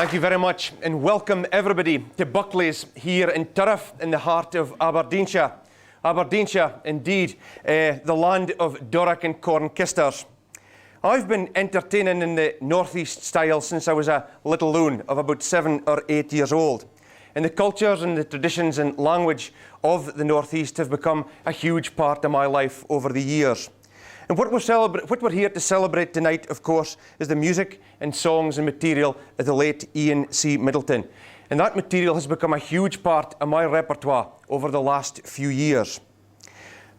Thank you very much, and welcome everybody to Buckleys here in Turriff, in the heart of Aberdeenshire. Aberdeenshire, indeed, the land of Doric and corn kisters. I've been entertaining in the northeast style since I was a little loon of about 7 or 8 years old. And the cultures and the traditions and language of the northeast have become a huge part of my life over the years. And what we're here to celebrate tonight, of course, is the music and songs and material of the late Ian C. Middleton. And that material has become a huge part of my repertoire over the last few years.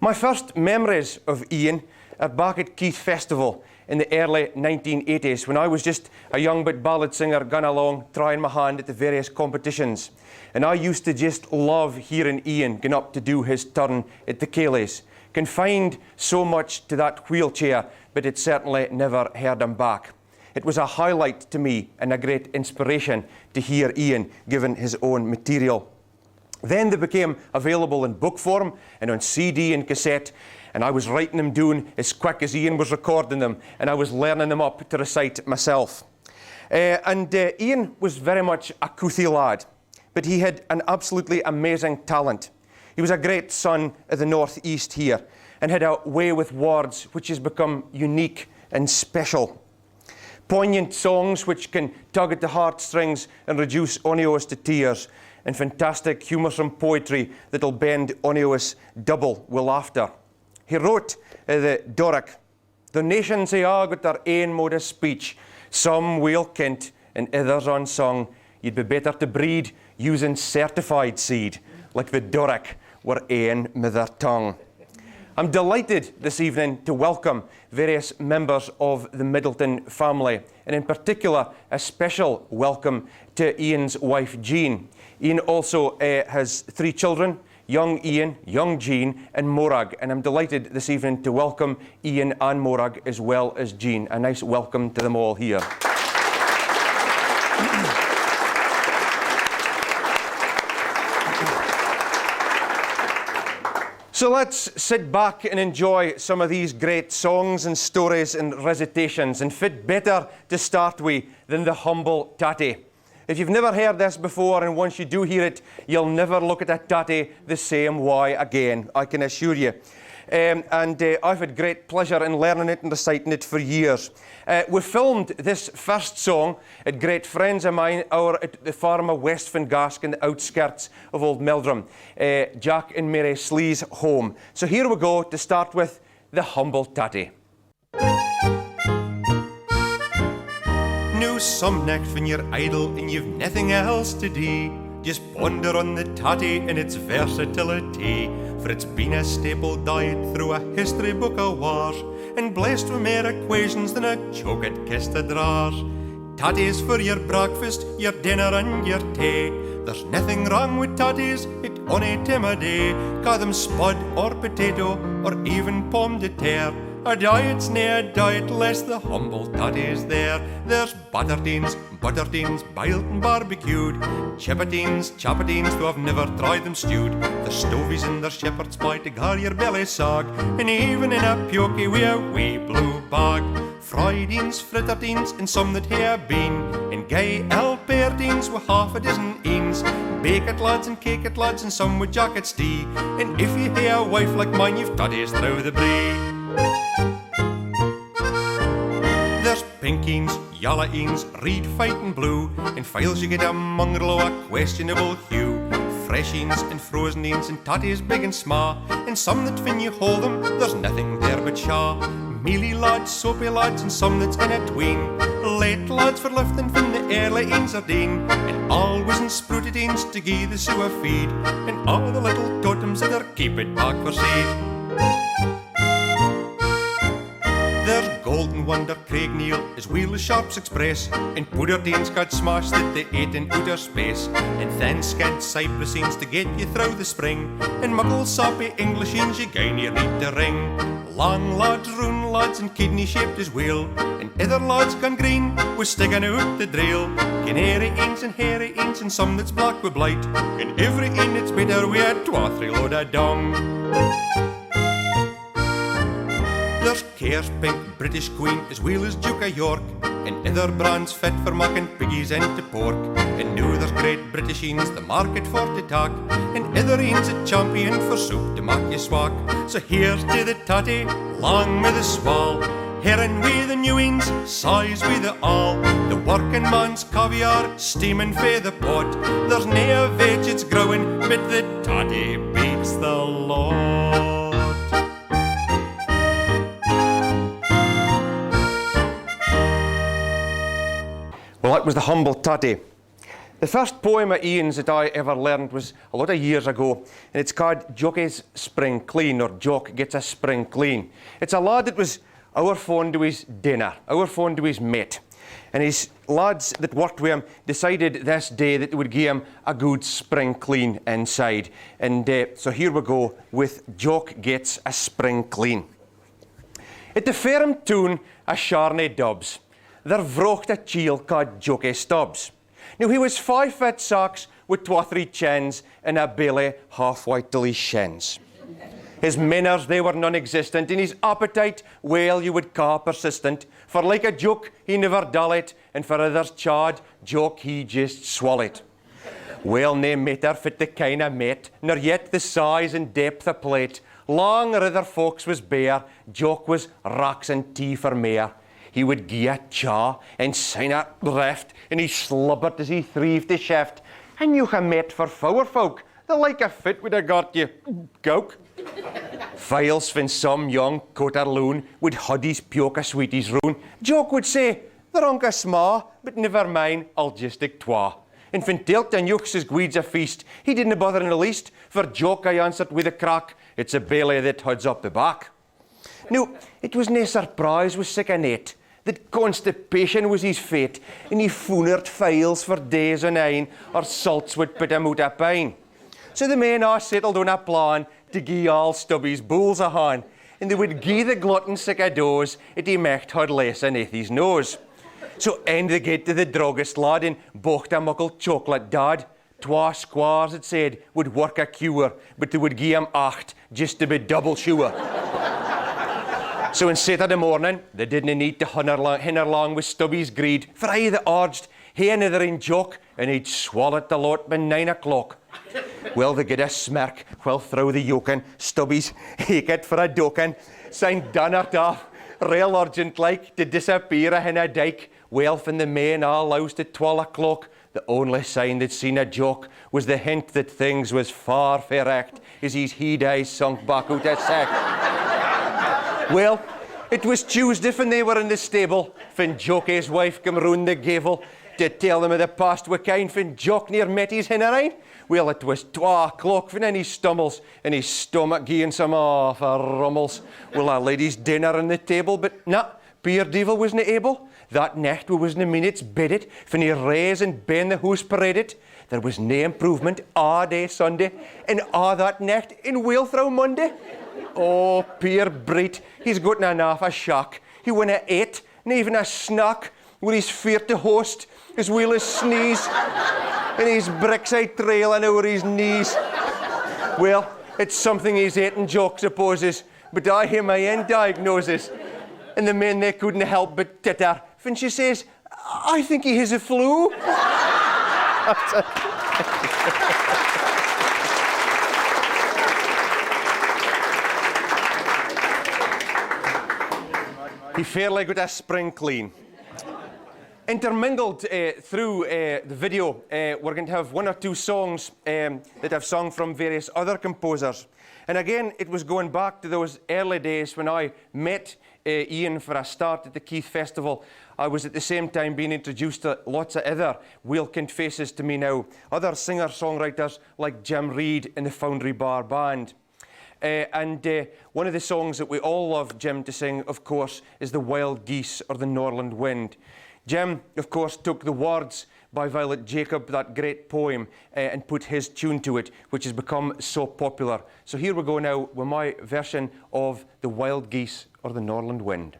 My first memories of Ian are back at Geese Festival in the early 1980s, when I was just a young but ballad singer going along, trying my hand at the various competitions. And I used to just love hearing Ian going up to do his turn at the Céilís. Confined so much to that wheelchair, but it certainly never heard him back. It was a highlight to me and a great inspiration to hear Ian given his own material. Then they became available in book form and on CD and cassette, and I was writing them down as quick as Ian was recording them, and I was learning them up to recite myself. Ian was very much a couthy lad, but he had an absolutely amazing talent. He was a great son of the northeast here and had a way with words which has become unique and special. Poignant songs which can tug at the heartstrings and reduce ony of us to tears, and fantastic humoursome poetry that'll bend ony of us double with laughter. He wrote the Doric, "The nations hae a got their ain mode of speech, some weel kent and others unsung. You'd be better to breed using certified seed, like the Doric were ain mother tongue." I'm delighted this evening to welcome various members of the Middleton family, and in particular a special welcome to Ian's wife Jean. Ian also has 3 children, young Ian, young Jean and Morag, and I'm delighted this evening to welcome Ian and Morag as well as Jean. A nice welcome to them all here. So let's sit back and enjoy some of these great songs and stories and recitations, and fit better to start with than the Humble Tatty. If you've never heard this before, and once you do hear it, you'll never look at a tatty the same way again, I can assure you. I've had great pleasure in learning it and reciting it for years. We filmed this first song at great friends of mine at the farm of West Fingask in the outskirts of Old Meldrum, Jack and Mary Slee's home. So here we go to start with the Humble Tatty. Now some night when you're idle and you've nothing else to do, just ponder on the tatty and its versatility, for it's been a staple diet through a history book of wars, and blessed with more equations than a chocolate kist of drawers. Tatties for your breakfast, your dinner and your tea. There's nothing wrong with tatties at any time of day, call them spud or potato or even pomme de terre. A diet's nae a diet less the humble tatty's there. There's buttertines, boiled and barbecued, chapatines, though I've never tried them stewed. There's stovies in their shepherd's pie to gar your belly sag, and even in a pokey wi' a wee blue bag. Friedines, frittertines, and some that hae a bean, and gay albertines with half a dozen eens. Bake-it lads and cake-it lads, and some with jackets tea. And if you hae a wife like mine, you've tatties through the blee. There's pinkines, yallaines, reed fightin' blue, and files you get a mongrel o' a questionable hue. Freshines and frozenines and tatties big and sma', and some that when you hold them, there's nothing there but shaw. Mealy lads, soapy lads, and some that's in a tween. Late lads for lifting from the early eens are deen, and always in spruitedines to gie the sewer feed, and all the little totems that are keep it back for seed. There's Golden Wonder Craigneil as wheel as Sharps Express, and puddardines got smashed that they ate in outer space, and thin scant cypressines to get you through the spring, and muckle soppy Englishines you gain your need to ring. Long lads, round lads, and kidney-shaped as wheel, and other lads gone green with sticking out the drill. Canary eens and hairy eens, and some that's black with blight, and every een that's better we had 2 or 3 load of dung. There's Care's pink British Queen as well as Duke of York, and other brands fit for making piggies into pork. And now there's great British eens, the market for to talk, and other eens a champion for soup to make you swag. So here's to the tatty, long with the swall, herring with the new eens, size with the all. The working man's caviar, steaming for the pot. There's nae veg it's growing, but the tatty beats the lot. Well, that was the Humble Tatty. The first poem of Ian's that I ever learned was a lot of years ago, and it's called Jockey's Spring Clean, or Jock Gets a Spring Clean. It's a lad that was our phone to his dinner, our phone to his mate. And his lads that worked with him decided this day that they would give him a good spring clean inside. And so here we go with Jock Gets a Spring Clean. At the firm tune a Sharney Dubs, there vrocht a chiel called Jockey Stubbs. Now he was 5 foot 6 with 2 or 3 chins and a belly half white till his shins. His manners, they were non-existent, and his appetite, well, you would ca' persistent. For like a joke, he never dullet, and for others chad, joke he just swallowed. Well, nae matter fit the kind of mate, nor yet the size and depth of plate. Long or other folks was bare, joke was rocks and tea for mare. He would gie a chaw and sign a rift, and he slubbered as he thrived the shift. And you ha' met for fower folk, the like a fit would ha' got you goke. Files fin some young coater loon would huddies puke a sweeties roon. Joke would say, they're onca sma, but never mind, I'll just take twa. And fin tilt and yukes his gweeds a feast, he didn't bother in the least, for Joke I answered with a crack, it's a belly that huds up the back. Now, it was nae surprise was sick a net, that constipation was his fate, and he foonered files for days on end, or salts would put him out a pine. So the men all settled on a plan to gie all Stubby's bulls a hand, and they would gie the glutton sick a dose at he mecht had less aneath his nose. So end they get to the druggist lad and bocht a muckle chocolate dad. 2 squares, it said, would work a cure, but they would gie him 8 just to be double sure. So on Saturday morning, they didn't need to hinner along with Stubby's greed, for I they urged, he another in joke, and he'd swallowed the lot by 9 o'clock. Well, they get a smirk while through the yoken, Stubby's ached for a doken, signed Dunnert off, real urgent like, to disappear in a dyke. Well, from the men all loused at 12 o'clock, the only sign they'd seen a joke was the hint that things was far fair act, as his heed eyes sunk back out a sack. Well, it was Tuesday when they were in the stable, when Jockey's wife came round the gable to tell them of the past we kind when Jock near met his hinnerine. Well, it was 2 o'clock when he stumbles, and his stomach gieing some awful rummels. Well, I laid his dinner on the table, but nah, poor devil wasn't able. That night we wasn't a minute's bedded, when he raised and ben the house paraded. There was nae improvement all day Sunday, and all that night in well through Monday. Oh, poor Brit, he's gotten enough a shock. He winna ate, not even a snack, with his fear to host, as well as sneeze, and his brickside trailing over his knees. Well, it's something he's eating, Jock supposes, but I hear my own diagnosis. And the men, they couldn't help but titter when she says, I think he has a flu. He fairly got a spring clean. Intermingled through the video, we're going to have 1 or 2 songs that I've sung from various other composers. And again, it was going back to those early days when I met Ian for a start at the Keith Festival. I was at the same time being introduced to lots of other well-kent faces to me now, other singer-songwriters like Jim Reid and the Foundry Bar Band. And one of the songs that we all love Jim to sing, of course, is The Wild Geese or The Norland Wind. Jim, of course, took the words by Violet Jacob, that great poem, and put his tune to it, which has become so popular. So here we go now with my version of The Wild Geese or The Norland Wind.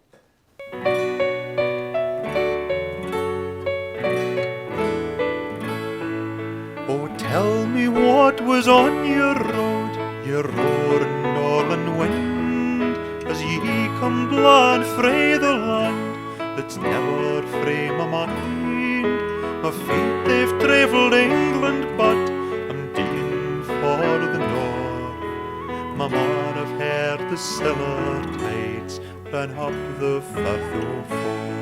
Oh, tell me what was on your road, your roaring northern wind, as ye humbler and frae the land that's never frae my mind. My feet, they've travelled England, but I'm dealing for the north. My man, I've heard the siller tides ran up the Firth o' Forth.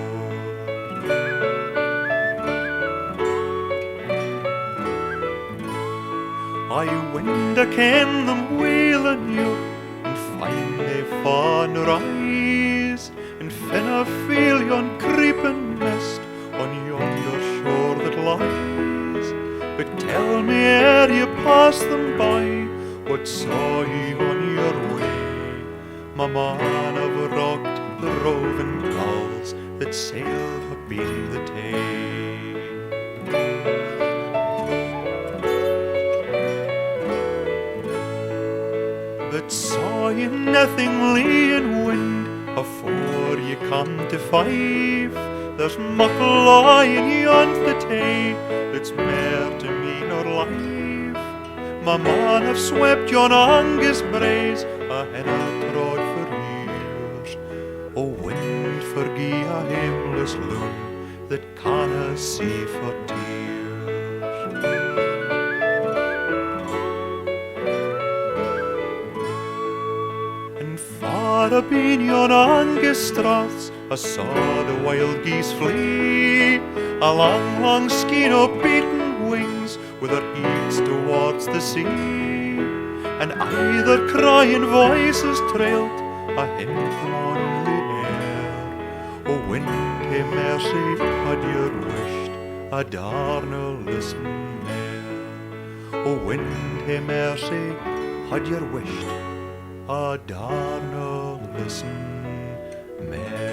I wend I ken them weel anew, and find they fawn rise, and finna feel yon creeping mist on yonder shore that lies. But tell me ere you pass them by, what saw ye on your way? My man, I've rocked the roving gulls that sailed up in the Tay. But saw ye nothing lee in wind afore ye come to Fife? There's muckle lie in yont the Tay that's mair to me nor life. My man, I've swept yon Angus braes a henna trod for years. O wind, forgie a hameless loon that canna see for tears. And far up in yon Angus straths I saw the wild geese flee, a long, long skein o' beaten wings with their heads towards the sea. And either crying voices trailed a hint from on the air. O wind, hae mercy, had ye wished a darna listen mair. O wind, hae mercy, had ye wished a darna listen mair.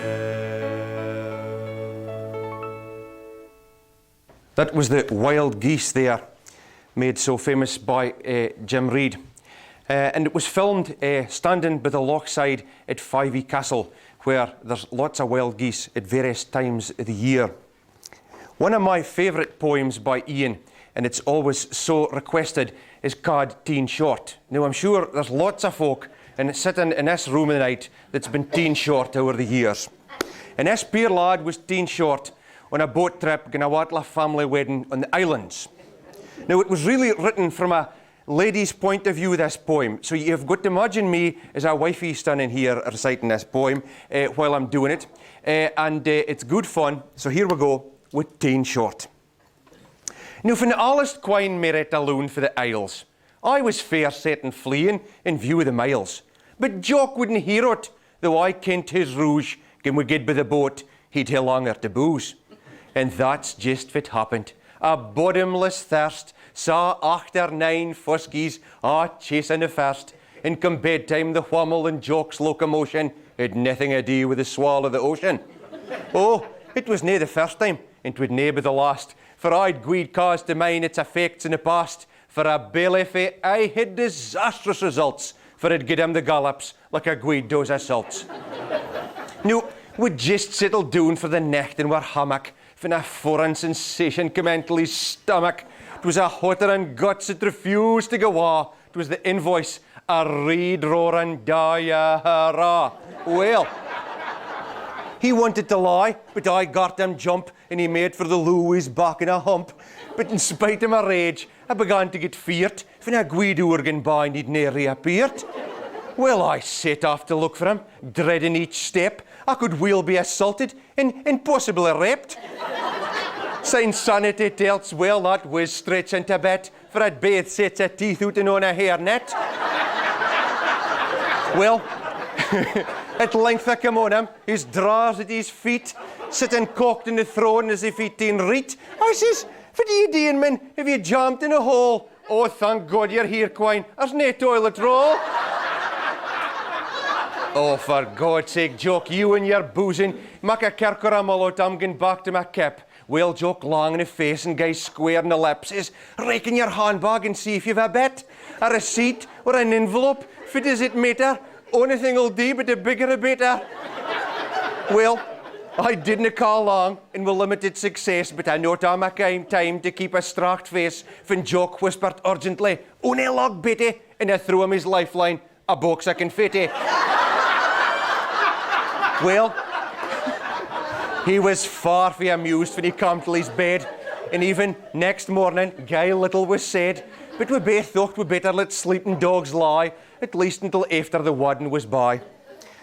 That was the Wild Geese there, made so famous by Jim Reid. And it was filmed standing by the lochside at Fyvie Castle, where there's lots of wild geese at various times of the year. One of my favourite poems by Ian, and it's always so requested, is called Teen Short. Now, I'm sure there's lots of folk and sitting in this room tonight that's been teen short over the years. And this poor lad was teen short on a boat trip going to Watla family wedding on the islands. Now, it was really written from a lady's point of view, this poem. So you've got to imagine me as a wifey standing here reciting this poem while I'm doing it. It's good fun. So here we go with Teen Short. Now, from the allest quine merit alone for the Isles, I was fair set and fleeing in view of the miles. But Jock wouldn't hear it, though I kent his rouge. When we get by the boat, he'd hae longer to booze. And that's just what happened. A bottomless thirst saw 8 or 9 fuskies chasing the first. And come bedtime, the whammel and Jock's locomotion had nothing to do with the swell of the ocean. Oh, it was nae the first time, and 'twould nae be the last. For I'd guid cause to mind its effects in the past. For a bellyfy, I had disastrous results. For I'd get him the gallops like a guid does assaults. Now, we'd just settled down for the necht in our hammock. When a foreign sensation came into his stomach. It was a hotter and guts that refused to go awa. It was the invoice, a reed roaring diarrhea. Well, he wanted to lie, but I got him jump, and he made for the Louis back in a hump. But in spite of my rage, I began to get feared. When a guid organ by, he'd ne'er reappeared. Well, I set off to look for him, dreading each step. I could well be assaulted and possibly raped. Sign sanity tells well that was stretching to bit, for I'd bathe sets of teeth out and on a hairnet. Well, at length I come on him, his drawers at his feet, sitting cocked in the throne as if he'd been reet. I says, "What are you doing, man? Have you jumped in a hole?" "Oh, thank God you're here, Quine. There's no toilet roll." "Oh, for God's sake, Jock, you and your boozing. Make a kerkeramel out, I'm going back to my cap." Well, Jock, long in the face and guy square in the lips, says, "Rake in your handbag and see if you've a bet, a receipt or an envelope. What does it matter? Anything'll do, but the bigger the better." Well, I didn't call long and with limited success, but I know I came time to keep a stracht face when Jock whispered urgently, "Only log Betty," and I threw him his lifeline, a box of confetti. Well, he was far from amused when he came to his bed, and even next morning, gay little was said, but we both thought we better let sleeping dogs lie, at least until after the wedding was by.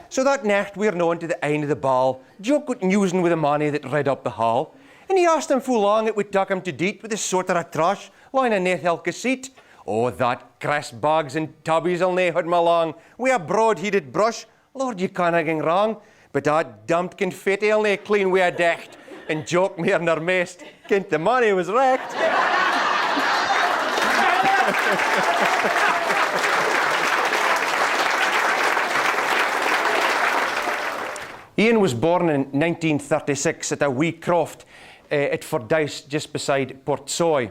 So that night we were known to the end of the ball. Jock got newsing with the money that read up the hall, and he asked him how long it would take him to deet with a sort of a trash lying in elke seat. Oh, that crisp bags and tubbies will nae hood me long. With a broad-headed brush, Lord, you canna ging wrong. But that dumped confetti will nae clean wi' a dicht. And Jock meer nor mest, kent the money was wrecked. Ian was born in 1936 at a wee croft at Fordyce, just beside Portsoy.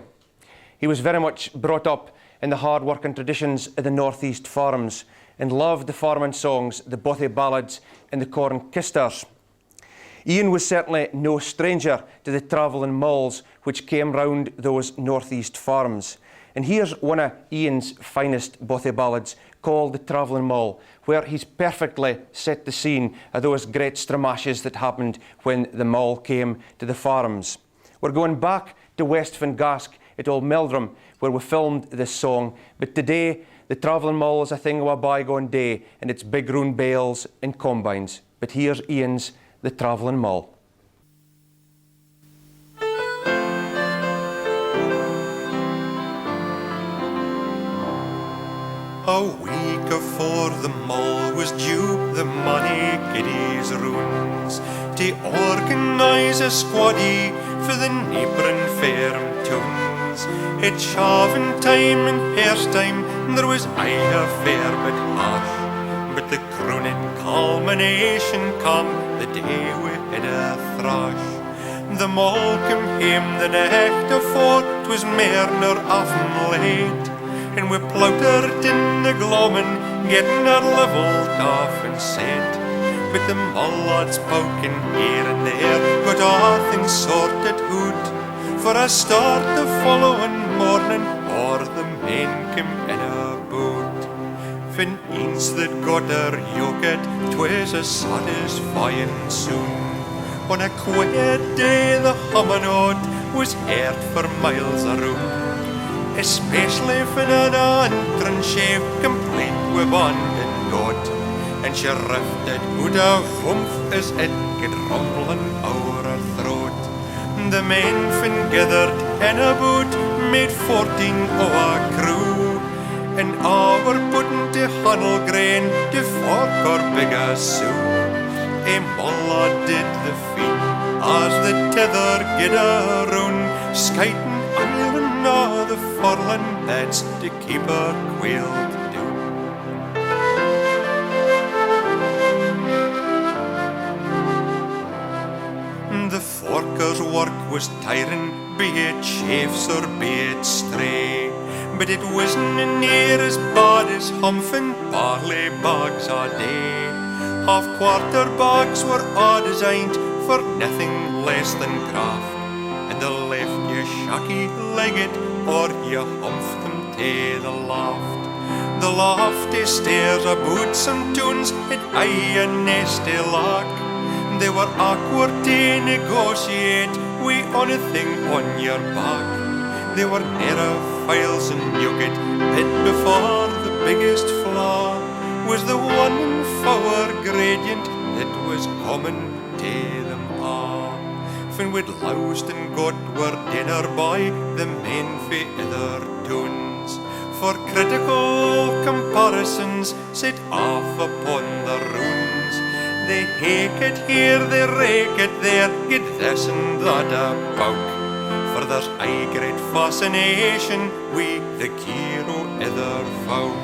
He was very much brought up in the hard-working traditions of the Northeast farms and loved the farming songs, the bothy ballads and the corn kisters. Ian was certainly no stranger to the travelling mulls which came round those Northeast farms. And here's one of Ian's finest bothy ballads called The Travelling Mull, where he's perfectly set the scene of those great stramashes that happened when the mull came to the farms. We're going back to West Fingask at Old Meldrum, where we filmed this song, but today the travelling mull is a thing of a bygone day, and it's big round bales and combines. But here's Ian's The Travelling Mull. A week afore the mull was due, the money kiddies rounds to organise a squaddy for the neighbouring farm towns. At shaving time and hair's time there was aye a fair bit harsh, but the crowning culmination come the day we had a thrash. The mull came hame the night afore, 'twas mair nor often late, and we ploutered in the gloamin', getting our levelled off and set. But the mull lads poking here and there got all things sorted out for a start the following morning, or the men came in a boat. Fin eens that got her yoket, 'twas a satisfying soon. On a quiet day the humming out was heard for miles around, especially fin an antran shave complete with bond and note, and she rifted out a humph as it could rumbling o'er her throat. The men fin gathered in a boat, made 14 o' a crew, and all were putting to hunnel grain to fork or bigger Sue. A mulla did the feat as the tether get around, skiting iron o' the furling heads to keep her quailed down. The forker's work was tiring, be it chafes or be it stray, but it wasn't near as bad as humping barley bags a day. Half-quarter bags were all designed for nothing less than craft, and they left you shaky-legged or you humphed them to the loft. The lofty stairs about some tunes had aye a nasty lock. They were awkward to negotiate with anything on your back. They were narrow files and yoghurt, hit before the biggest flaw was the 1-4 gradient that was common to them all. Fin we'd loused and got our dinner by the men fi other tunes, for critical comparisons set off upon the runes. They hake it here, they rake it there, get this and that about, for there's aye great fascination with the care o' other folk.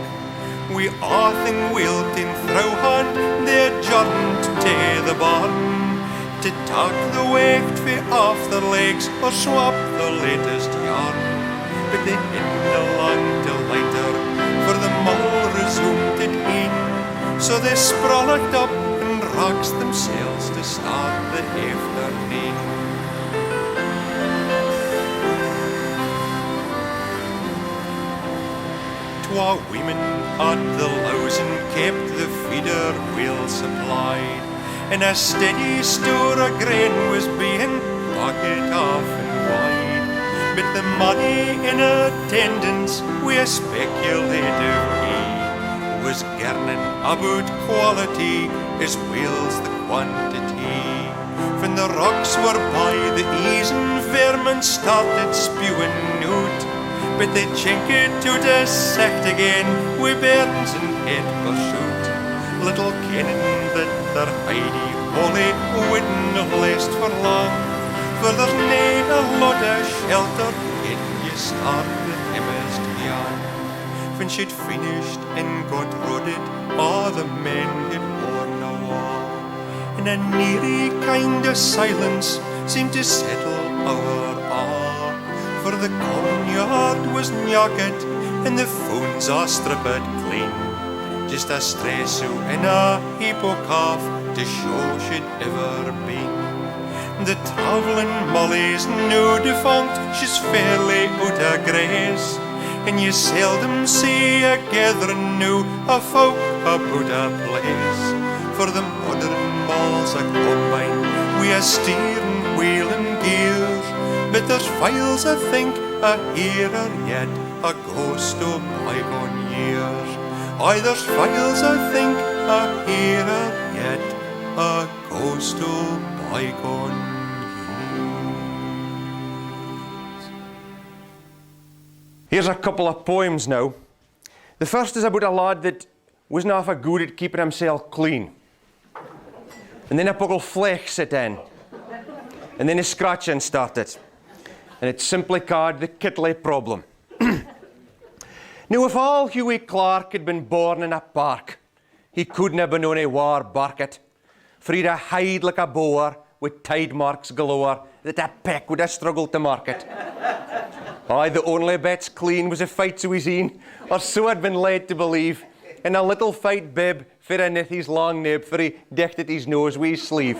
We often wilting through hand, they adjourned to the barn to tuck the weight fi off their legs or swap the latest yarn. But they hadn't long till later, for the mull resumed it in, so they sprawled up and rocked themselves to start the afternoon. Twa women at the lousing kept the feeder well supplied, and a steady store of grain was being bucket off and wide. But the money in attendance with a speculative he was garnin about quality as well as the quantity. When the rocks were by the ease and vermin started spewing out, but they chink it to dissect again with burns and head pursuit. Little kennin that their hidey holy wouldn't last for long, for there's nae a lot of shelter when you start the chemist young. When she'd finished and got rotted, all the men had worn away, and a neary kind of silence seemed to settle over all. For the cornyard was knocked and the phones are stripped clean, just a stress and a heap of cough to show she'd ever been. The travelling Molly's now defunct, she's fairly out of grace, and you seldom see a gathering now of folk about a place. For the modern malls are combined with a steering wheel and gears, but there's files I think a hearer yet a ghost of bygone years. Aye, there's files I think a hearer yet a ghost of bygone years. Here's a couple of poems now. The first is about a lad that wasn't half a good at keeping himself clean. And then a buckle flex set in. And then a scratching started. And it's simply called the Kitley problem. Now, if all Hughie Clark had been born in a park, he couldn't have been on a war barket, for he'd a hide like a boar with tide marks galore that a peck would have struggled to market. Aye, the only bet's clean was a fight to his een, or so I'd been led to believe, and a little fight bib for a his long nib, for he decked at his nose with his sleeve.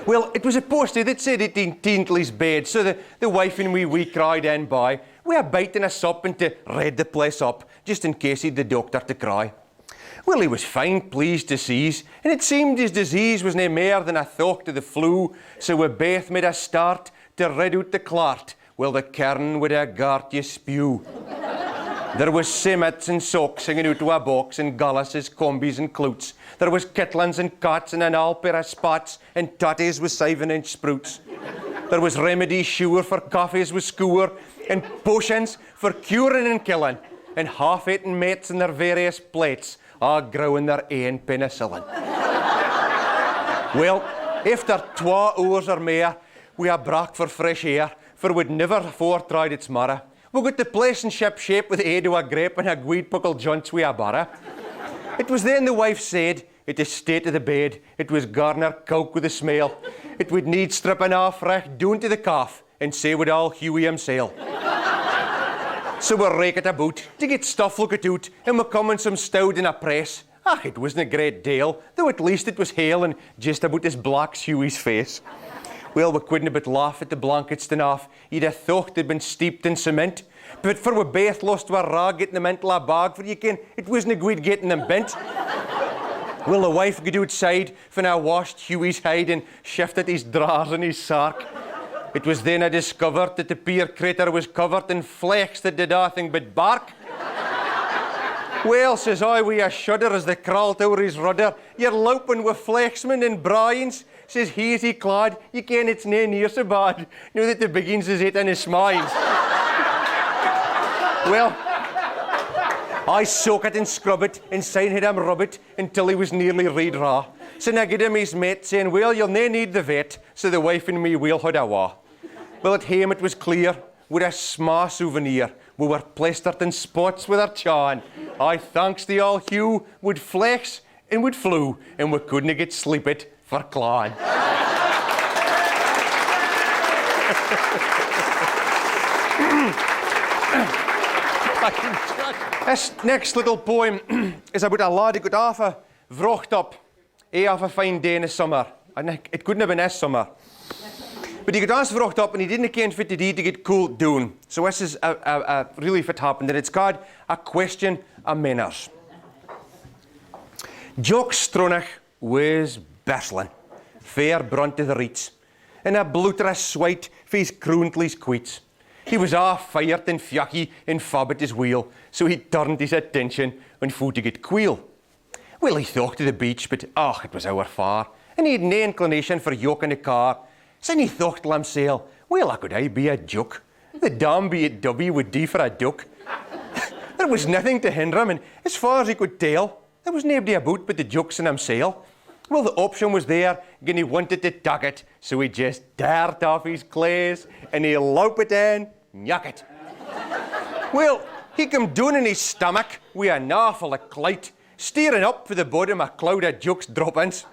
Well, it was a postie that said it in Teentley's bed, so the wife and we cried in by, with a bite and a sup and to red the place up, just in case he'd the doctor to cry. Well, he was fine pleased to seize, and it seemed his disease was nae mair than a thought of the flu, so we both made a start to rid out the clart, while the kern would a gart you spew. There was simmets and socks hanging out of a box, and galluses, combies and cloots. There was kittlins and cots and an all pair of spots, and totties with 7-inch sprouts. There was remedies sure for coffees with scour, and potions for curing and killing, and half-eaten mates in their various plates, all growing their ain penicillin. Well, after 2 hours or more, we a brak for fresh air, for we'd never afore tried its marrow. We got the place in ship shape with aid of a grape and a guid puckle junts wi' a barra. It was then the wife said, at the state of the bed, it was garner coke with a smell. It would need stripping off right down to the calf, and say would all Hughie himself. So we rake it about to get stuff looked out, and we come in some stowed in a press. Ah, it wasn't a great deal, though at least it was hale and just about as black as Hughie's face. Well, we couldn't but laugh at the blankets and off. You'd have thought they'd been steeped in cement. But for we both lost our rag getting them into a bag, for you ken, it wasn't a good getting them bent. Well, the wife got outside when I washed Hughie's hide and shifted his drawers and his sark. It was then I discovered that the poor crater was covered in flex that did nothing but bark. Well, says I, with a shudder as they crawled over his rudder, you're loping with flexmen and brians. Says he as he clad, you ken it's nae near so bad, now that the biggins is it in his smiles. Well, I soak it and scrub it, and sign had him rub it, until he was nearly red raw. So I get him his mate, saying, well, you'll nae need the vet, so the wife and me will had a wa. Well, at home it was clear, with a sma souvenir. We were plastered in spots with our chan. I thanks the all Hugh, would flex and would flew, and we couldn't get sleep it for Clan. This next little poem is about a lad who got off a vrocht up, off a fine day in the summer. And it couldn't have been this summer. But he got off vrocht up and he didn't ken fit to do to get cooled down. So this is a really fit happened, and it's called A Question of Manners. Jock Stronach was Berslin, fair brunt of the reeds, and a bloaterous swight for his croontlies queets. He was half fired and fjucky and fab at his wheel, so he turned his attention on food to get queel. Well, he thought to the beach, but it was our far, and he had no inclination for yoke in the car. So he thought to himself, well, how could I be a joke? The damn be it dubby would do for a duck. There was nothing to hinder him, and as far as he could tell, there was nobody about but the jokes and himself. Well, the option was there, and he wanted to tuck it, so he just dared off his clothes, and he lope it in, yuck it. Well, he come down in his stomach with an awful clyte, steering up for the bottom a cloud of jokes droppings.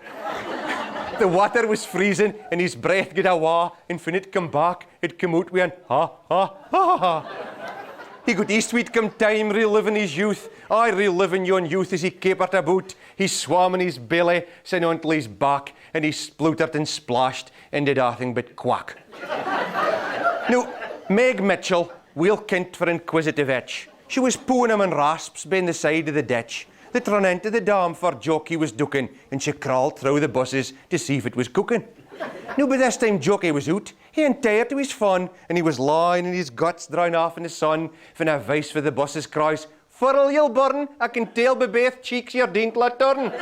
The water was freezing, and his breath got awa, and when it come back, it come out with an ha, ha, ha, ha. He got eastward come time, reliving his youth. Reliving yon youth as he capered about. He swam in his belly, sent onto his back, and he splutered and splashed, and did nothing but quack. Now, Meg Mitchell, well kent for inquisitive itch. She was pooing him in rasps by the side of the ditch. That run into the dam for Jockey was ducking, and she crawled through the buses to see if it was cooking. Now, by this time Jockey was out. He ain't tired to his fun, and he was lying in his guts drying off in the sun, when a voice for the buses cries, "Furl, you'll burn, I can tell by both cheeks your dint la turn."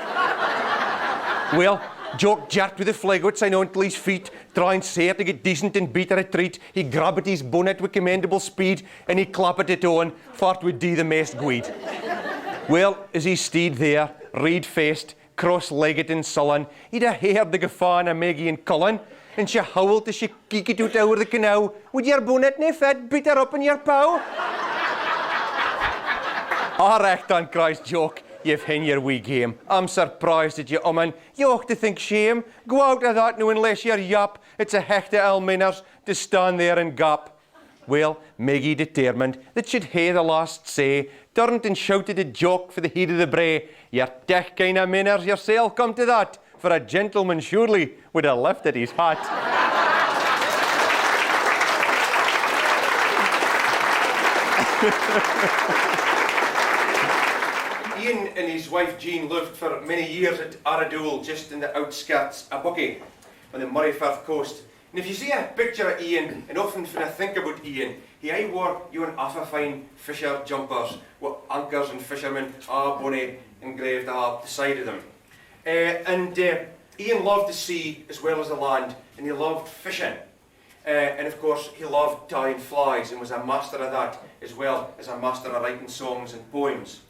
Well, Jock jerked with the flag outside onto his feet, trying sair to get decent and beat a retreat. He grabbed at his bonnet with commendable speed, and he clapped it on, for it would do the most good. Well, as he stayed there, reed-faced, cross-legged and sullen, he'd a heard the gaffawn of Maggie and Cullen, and she howled as she kicked out over the canal, "Would your bonnet nae fit, beat her up in your pow?" Recht on, cries Jock, you've hin your wee game. I'm surprised at you, woman. You ought to think shame. Go out of that now unless you're yap. It's a hecht of ill manners to stand there and gap. Well, Maggie, determined that she'd hae the last say, turned and shouted at Jock for the heat of the bray. "You're tech kind of manners yourself, come to that, for a gentleman surely would have lifted his hat." Ian and his wife Jean lived for many years at Arradool, just in the outskirts of Buckleys, on the Murrayfirth coast. And if you see a picture of Ian, and often when I think about Ian, he wore yon awful fine fisher jumpers with anchors and fishermen bonny engraved the side of them. Ian loved the sea as well as the land, and he loved fishing. And of course, he loved tying flies and was a master of that, as well as a master of writing songs and poems.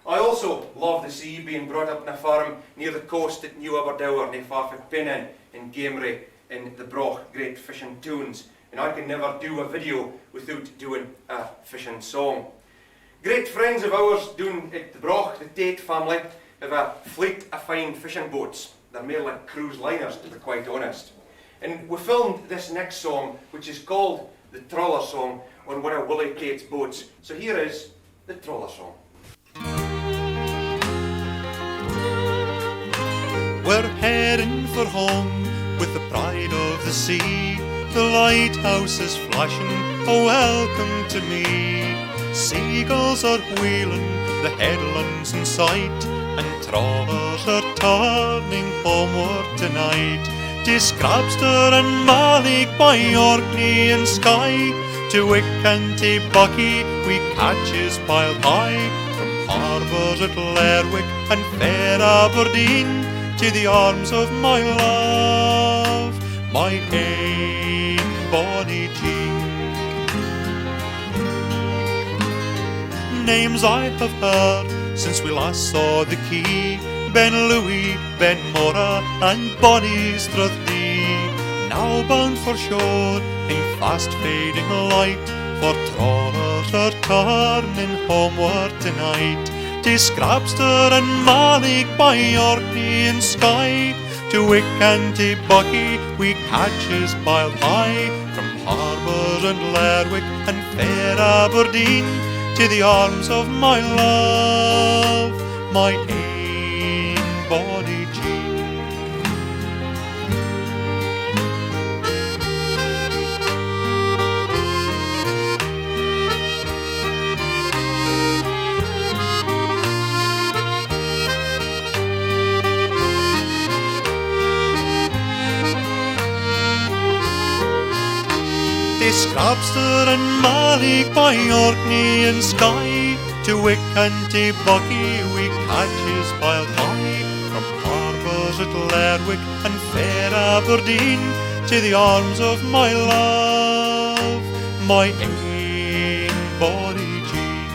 I also love the sea, being brought up in a farm near the coast at New Aberdour, nae far frae Pennin in Gamery in the Broch, great fishing tunes. And I can never do a video without doing a fishing song. Great friends of ours down at the Broch, the Tate family, have a fleet of fine fishing boats. They're more like cruise liners, to be quite honest. And we filmed this next song, which is called the Trawler Song, on one of Willie Tate's boats. So here is the Trawler Song. We're heading for home with the pride of the sea. The lighthouse is flashing a welcome to me. Seagulls are wheeling, the headlands in sight, and trawlers are turning homeward tonight. To Scrabster and Malik by Orkney and Skye, to Wick and to Bucky we catches piled high. From harbours at Lerwick and fair Aberdeen, to the arms of my love, my ain bonny Jean. Names I have heard since we last saw the quay: Ben Louis, Ben Mora, and Bonnie Strathlee. Now bound for shore in fast fading light, for trawlers are turning homeward tonight. To Scrabster and Malik by Orkney and Skye, to Wick and to Bucky we catches piled high. From harbours and Lerwick and fair Aberdeen, to the arms of my love, my ain bonny Jean. Scrapster and Malik by Orkney and Skye, to Wick and to Bucky we catches piled high, from harbours at Lerwick and fair Aberdeen, to the arms of my love, my ain body Jean.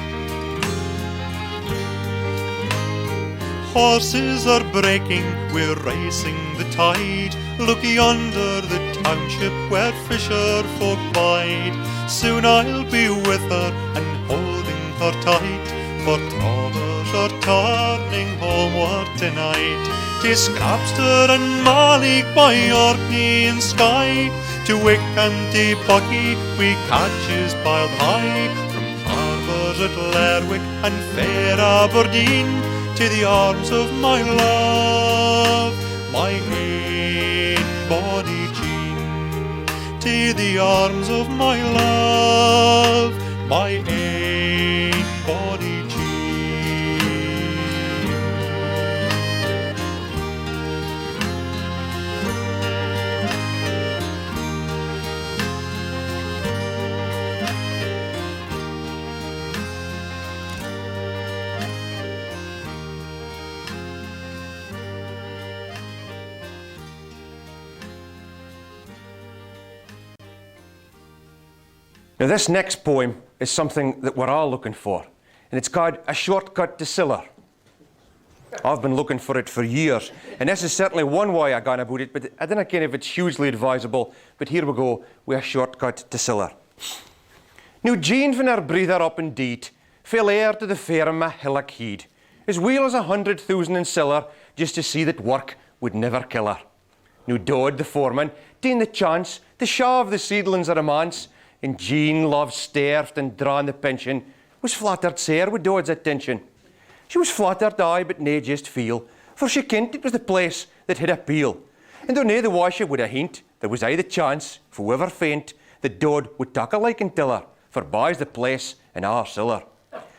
Horses are breaking, we're racing the tide, look yonder the township where fisher folk bide. Soon I'll be with her and holding her tight, for travellers are turning homeward tonight. 'Tis Scrapster and Malik by Orkney and Skye, to Wick and to Bucky we catches piled high, from harbours at Lerwick and fair Aberdeen, to the arms of my love, my ain body Jean. To the arms of my love, my ain body Jean. Now this next poem is something that we're all looking for, and it's called A Shortcut to Siller. I've been looking for it for years, and this is certainly one way I got about it, but I don't know if it's hugely advisable, but here we go with A Shortcut to Siller. Now Jean van her breather up indeed, fell heir to the firm a hillock heed, as well as 100,000 in siller, just to see that work would never kill her. Now Dodd the foreman, ta'en the chance to shove the seedlings of a manse, and Jean, love sterved and drawn the pension, was flattered sair with Dodd's attention. She was flattered, aye, but nae just feel, for she kent it was the place that had appeal. And though nae the washer would a hint, there was aye the chance, for whoever faint, that Dodd would tak a liking till her, for buy's the place and our siller.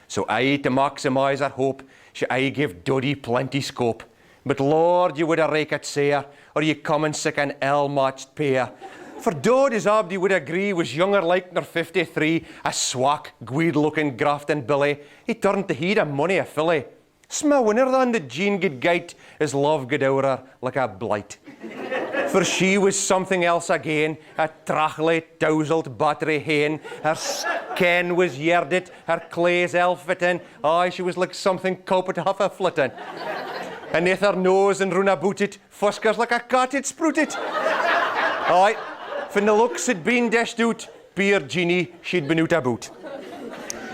So aye, to maximise her hope, she aye gave Doddy plenty scope. But Lord, you would a rake it sair, or you come and sick an ill-matched pair. For Dodd, as Abdi would agree, was younger like nor 53, a swack, gweed-looking grafting billy. He turned to heed a money a filly. Sma winner than that Jean could gite, his love could o'er her like a blight. For she was something else again, a trachly, touzled battery hen. Her skin was yerded, her clays elfitten. Aye, she was like something copet half a flitting. And neath her nose and run about it, fuskers like a cat it sprouted. Aye. From the looks had been dashed out, poor Jeannie, she'd been out about.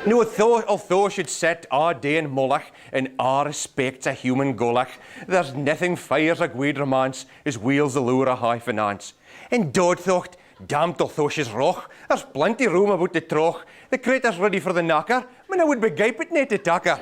No, although she'd set a day in Mullach, and a respects a human golach, there's nothing fires a gweed romance as wheels the lure a high finance. And Dodd thought, damned although she's roch, there's plenty room about the troch. The crater's ready for the knocker, man I would begipe it nae to tak her.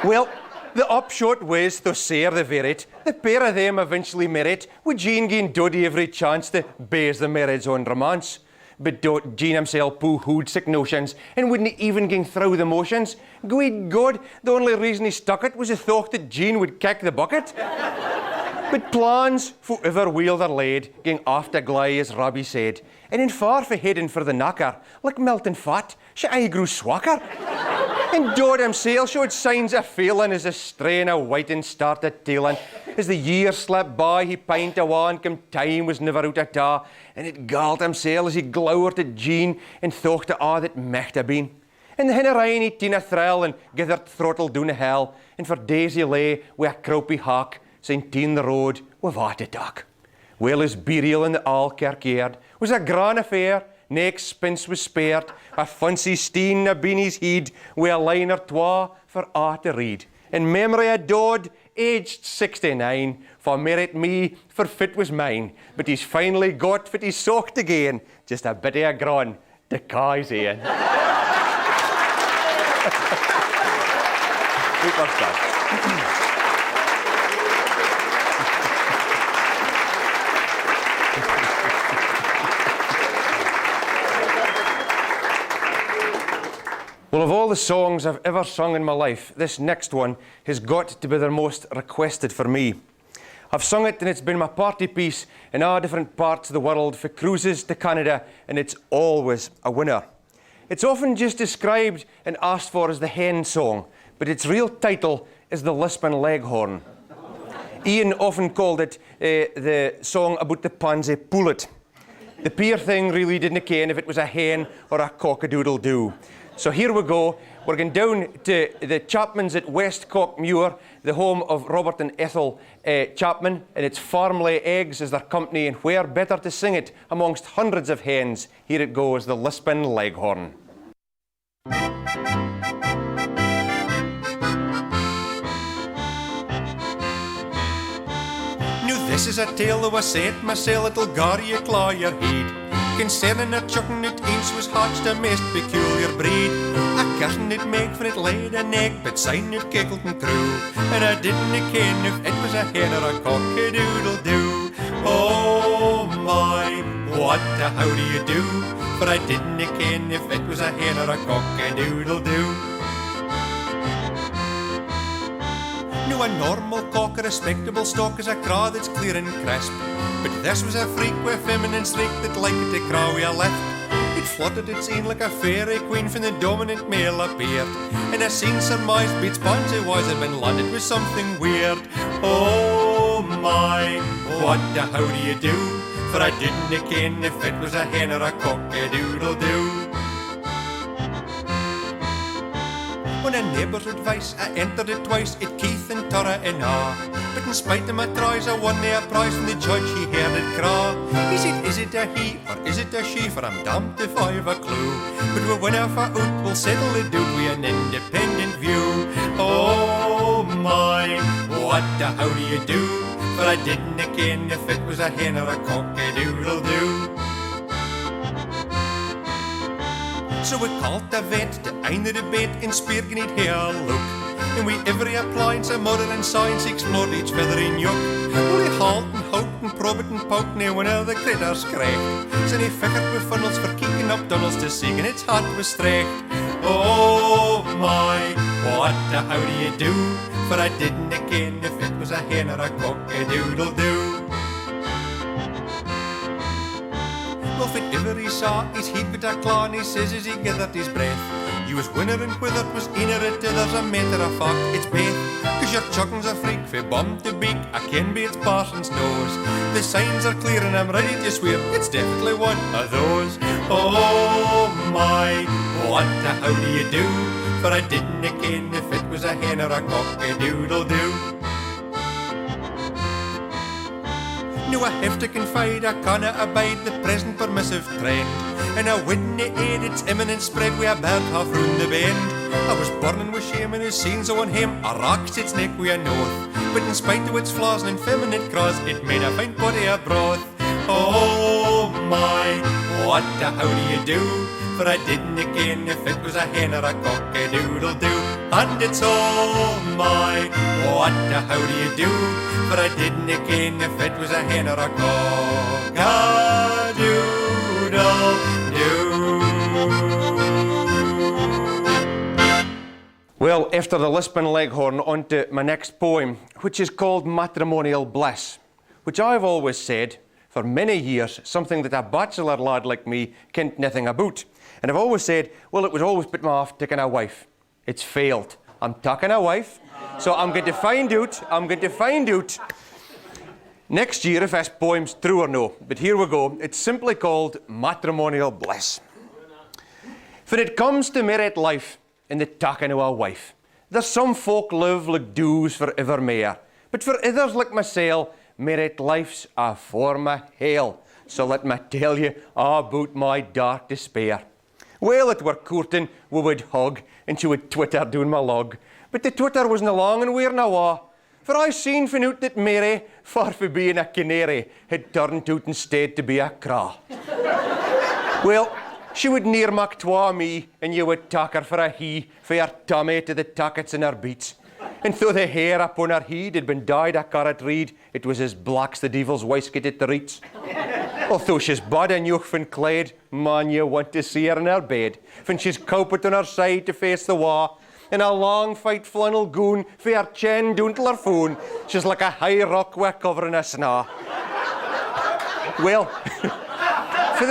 Well, the upshot was, though sair the verit, the pair of them eventually married, with Jean giving Doddy every chance to base the marriage on romance. But Jean himself pooh-hooed sick notions and wouldn't even ging through the motions. Good God, the only reason he stuck it was the thought that Jean would kick the bucket. But plans for ever wheel their laid ging off to glide as Robbie said, and in far for heading for the knocker, like melting fat, she aye grew swacker. And Dodd himself showed signs of failing as the strain of whiting started tailing. As the years slipped by, he pined awa, come time was never out at all, and it galled himself as he glowered at Jean and thought to all that might have been. And the hinner rain he ta'en a thrill and gathered throttle down the hill, and for days he lay with a croupy hawk, saying ta'en the road without a duck. Well, his burial in the old kirkyard was a grand affair. Nae expense was spared, a fancy steen a been his heed, with a line or twa for a to read. In memory of Dodd, aged 69, for merit me, for fit was mine, but he's finally got fit he's soaked again, just a bit of a gron to ca his ain. Well, of all the songs I've ever sung in my life, this next one has got to be the most requested for me. I've sung it and it's been my party piece in all different parts of the world, for cruises to Canada, and it's always a winner. It's often just described and asked for as the hen song, but its real title is the Lisbon Leghorn. Ian often called it the song about the pansy pullet. The poor thing really didn't care if it was a hen or a cock-a-doodle-doo. So here we go. We're going down to the Chapmans at West Cockmuir, the home of Robert and Ethel Chapman, and it's Farmley Eggs as their company, and where better to sing it amongst hundreds of hens. Here it goes, the Lisbon Leghorn. Now this is a tale of a set mysel, it'll gar you claw your head. Concerning a chucken that eens was hatched a most peculiar breed. A kitten it made for it laid an egg, but syne it kickled and crew. And I didn't ken if it was a hen or a cock-a-doodle-doo. Oh my, what the how do you do? For I didn't ken if it was a hen or a cock-a-doodle-doo. Now a normal cock, a respectable stock, is a craw that's clear and crisp. But this was a freak with feminine streak that liked to craw with a lift. It fluttered its een like a fairy queen from the dominant male appeared. And I seen surmised beats pansy was had been landed with something weird. Oh my, what the how do you do? For I didn't ken if it was a hen or a cock-a-doodle-doo. On a neighbour's advice, I entered it twice, it Keith and Turriff and But in spite of my tries, I won me a prize from the judge, he heard it craw. He said, is it a he or is it a she? For I'm damned if I've a clue. But we'll win our out, we'll settle the dude with an independent view. Oh my, what the how do you do? For I didn't ken if it was a hen or a cock-a-doodle-doo. So we called the vet to einde the bed in Speargenied here look. And we every appliance of modern and science explored each feather in yoke. We hauled and hoped and probed and poked near one of the critters cracked. So they figured with funnels for kicking up tunnels to see and its heart was stretched. Oh my, what the how do you do? For I didn't ken if it was a hen or a cock-a-doodle-doo. Well, if it ever he saw his heat with a claw, and he says as he gathered his breath, you was winner and whether it was inner it there's a matter of fact, it's beth. Cause your chucken's a freak, fae bum to beak, I can be its parson's nose. The signs are clear and I'm ready to swear, it's definitely one of those. Oh my, what the how do you do? For I didn't ken if it was a hen or a cock-a-doodle-doo. Now I have to confide, I cannot abide the present permissive trend. And I wouldn't aid its imminent spread with a bird half round the bend. I was burning with shame and his scenes on him, I rocked its neck with a north. But in spite of its flaws and effeminate craws, it made a fine body of broth. Oh my, what the how do you do? For I didn't ken if it was a hen or a cock-a-doodle-doo. And it's oh my, what the how do you do? For I didn't ken if it was a hen or a cock-a-doodle-doo. Well, after the Lisbon Leghorn, on to my next poem, which is called Matrimonial Bliss, which I've always said, for many years, something that a bachelor lad like me kent nothing about. And I've always said, well, it was always put me off taking a wife. It's failed. I'm taking a wife, so I'm going to find out next year if this poem's true or no. But here we go. It's simply called Matrimonial Bliss. For it comes to married life in the taking of a wife. There's some folk live like doos for evermore, but for others like mysel, married life's a form of hell. So let me tell you about my dark despair. Well, it were courting, we would hug, and she would twitter down my lug. But the twitter wasn't long and we're na wa. For I seen fin out that Mary, far from being a canary, had turned out instead to be a craw. Well, she would near mak twa me, and you would tak her for a he, for her tummy to the tackets in her beats. And though the hair upon her head had been dyed a carrot reed, it was as black's the devil's waistcoat at the reeds. Although she's bad and yoch fin clad, man, you want to see her in her bed. Fin she's coped on her side to face the wa, in a long fight flannel goon, for her chin down till her phone. She's like a high rock with covering a snaw. Well, for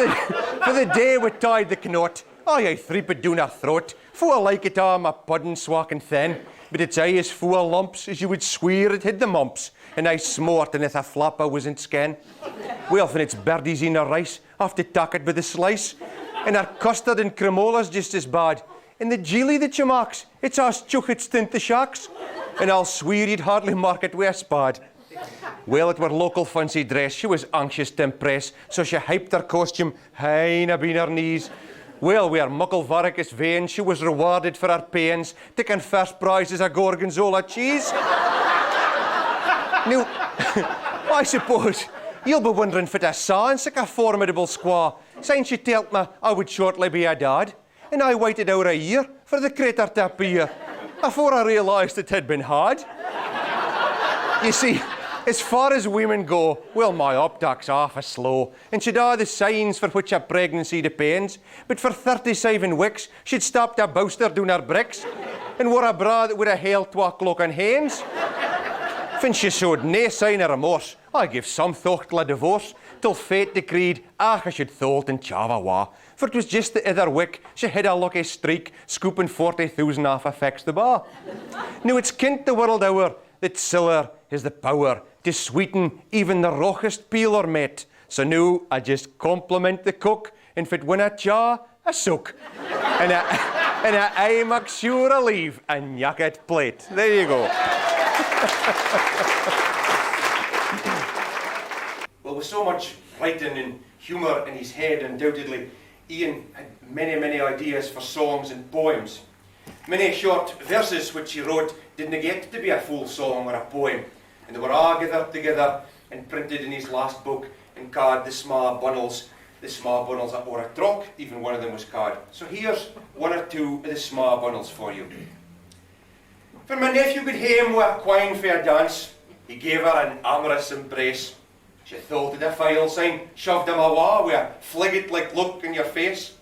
the day we tied the knot, I threep it down her throat. For I like it all, my pudding swacking thin. But its eye is full of lumps, as you would swear it had the mumps. And I smart and if a flapper wasn't skin. Well, when it's birdies in her rice, I have to tuck it with a slice. And her custard and cremola's just as bad. And the jelly that she makes, it's as chuckets tint the shacks. And I'll swear you'd hardly mark it with a spade. Well, it were local fancy dress. She was anxious to impress, so she hyped her costume high up in her knees. Well, with her muckle varicose veins, she was rewarded for her pains, taking first prize as a gorgonzola cheese. Now, I suppose you'll be wondering if I saw in such a formidable squaw, since she told me I would shortly be a dad, and I waited out a year for the crater to appear, before I realised it had been hard. You see, as far as women go, well, my optic's awful slow, and she'd all the signs for which a pregnancy depends. But for 37 weeks, she'd stopped a bowster down her bricks, and wore a bra that would have held 2 o'clock on hands. When she showed nae sign of remorse, I gave some thought to a divorce, till fate decreed, I should thought and chava wa. For it was just the other week, she had a lucky streak, scooping 40,000 off a fix the bar. Now it's kent the world over that siller has the power to sweeten even the roughest peeler mate. So now I just compliment the cook, and if it winna cha, a soak. and I make sure I leave a knacket plate. There you go. Well, with so much writing and humour in his head, undoubtedly, Ian had many, many ideas for songs and poems. Many short verses which he wrote didn't get to be a full song or a poem, and they were all gathered together and printed in his last book and called the Sma Bundles that were a trock. Even one of them was called. So here's one or two of the Sma Bundles for you. For my nephew got home with a quine for a dance, he gave her an amorous embrace. She thought of the file sign, shoved him awa with a fligget-like look in your face.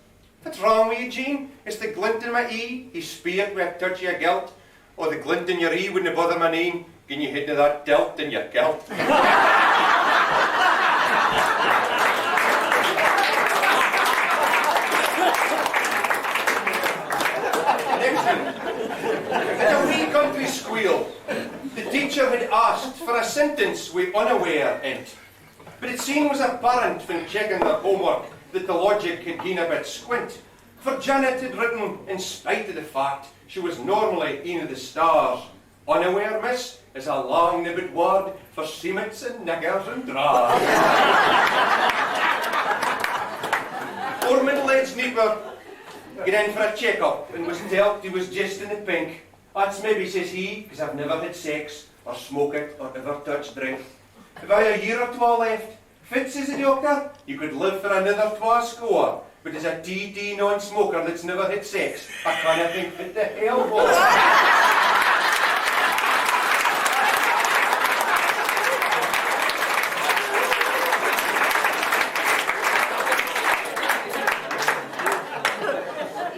What's wrong with you, Jean? It's the glint in my eye. He speared with a touch of guilt. Or the glint in your eye wouldn't bother my name. Can you hit to that tilt in your kilt? Next one. At a wee country squeal, the teacher had asked for a sentence with unaware ent. But it seemed was apparent when checking the homework that the logic had been a bit squint. For Janet had written, in spite of the fact she was normally in the stars, unaware, miss, is a long-nibbed word for seamits and niggers and dras. Poor middle-aged neighbour got in for a check-up and was told he was just in the pink. That's maybe, says he, because I've never had sex, or smoked it, or ever touched drink. If I a year or 2 left, fit, says the doctor, you could live for another 2 score. But as a TT non-smoker that's never had sex, I can't think what the hell was.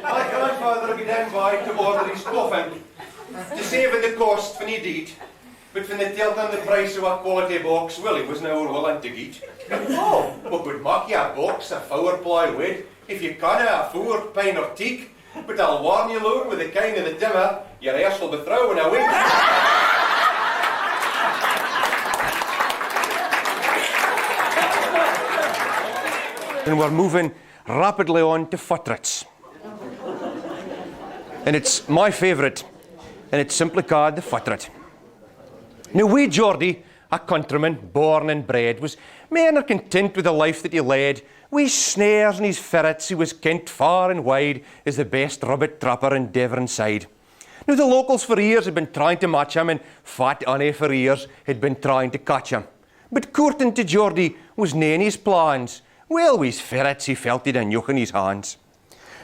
My grandfather got in by to order his coffin, to save the cost when he did. But when they told him the price of a quality box, well, he wasn't willing to get. Oh, but would make you a box of four plywood if you can't afford pine or teak. But I'll warn you, Lord, with the kind of the dimmer, your arse will be throwing away. And we're moving rapidly on to footrits. And it's my favourite, and it's simply called the footrit. Now, wee Geordie, a countryman, born and bred, was mair content with the life that he led. Wi' snares and his ferrets, he was kent far and wide as the best rubbit trapper in Devonside. Now, the locals for years had been trying to match him, and Fat Annie for years had been trying to catch him. But courting to Geordie was nae in his plans. Well, wi' his ferrets, he felt he'd a yoke in his hands.